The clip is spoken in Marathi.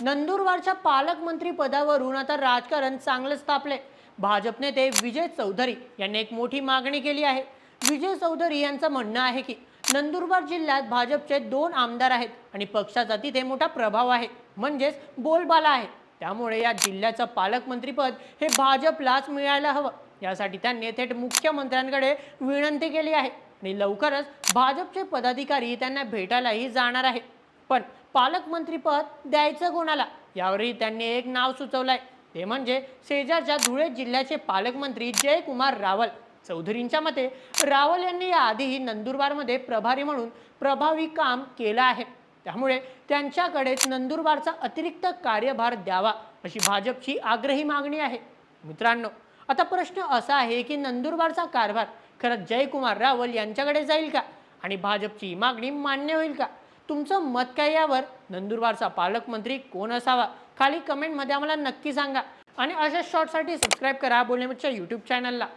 नंदुरबारच्या पालकमंत्री पदावरून आता राजकारण चांगलंच तापले। भाजप नेते विजय चौधरी यांनी एक मोठी मागणी केली आहे। विजय चौधरी यांचं म्हणणं आहे की नंदुरबार जिल्ह्यात भाजपचे 2 आमदार आहेत आणि पक्षाचा तिथे मोठा प्रभाव आहे, म्हणजेच बोलबाला आहे। त्यामुळे या जिल्ह्याचं पालकमंत्रीपद हे भाजपलाच मिळायला हवं। यासाठी त्यांनी थेट मुख्यमंत्र्यांकडे विनंती केली आहे आणि लवकरच भाजपचे पदाधिकारी त्यांना भेटायलाही जाणार आहे। पण पालकमंत्रीपद द्यायचं कोणाला, यावरही त्यांनी एक नाव सुचवलंय। ते म्हणजे शेजारच्या धुळे जिल्ह्याचे पालकमंत्री जयकुमार रावल। चौधरींच्या मते रावल यांनी याआधीही नंदुरबारमध्ये प्रभारी म्हणून प्रभावी काम केलं आहे, त्यामुळे त्यांच्याकडेच नंदुरबारचा अतिरिक्त कार्यभार द्यावा अशी भाजपची आग्रही मागणी आहे। मित्रांनो, आता प्रश्न असा आहे की नंदुरबारचा कारभार खरंच जयकुमार रावल यांच्याकडे जाईल का आणि भाजपची मागणी मान्य होईल का? तुमचं मत काय यावर? नंदुरबारचा पालकमंत्री कोण असावा? खाली कमेंटमध्ये आम्हाला नक्की सांगा आणि अशा शॉर्टसाठी सबस्क्राईब करा बोलणे यूट्यूब चॅनलला।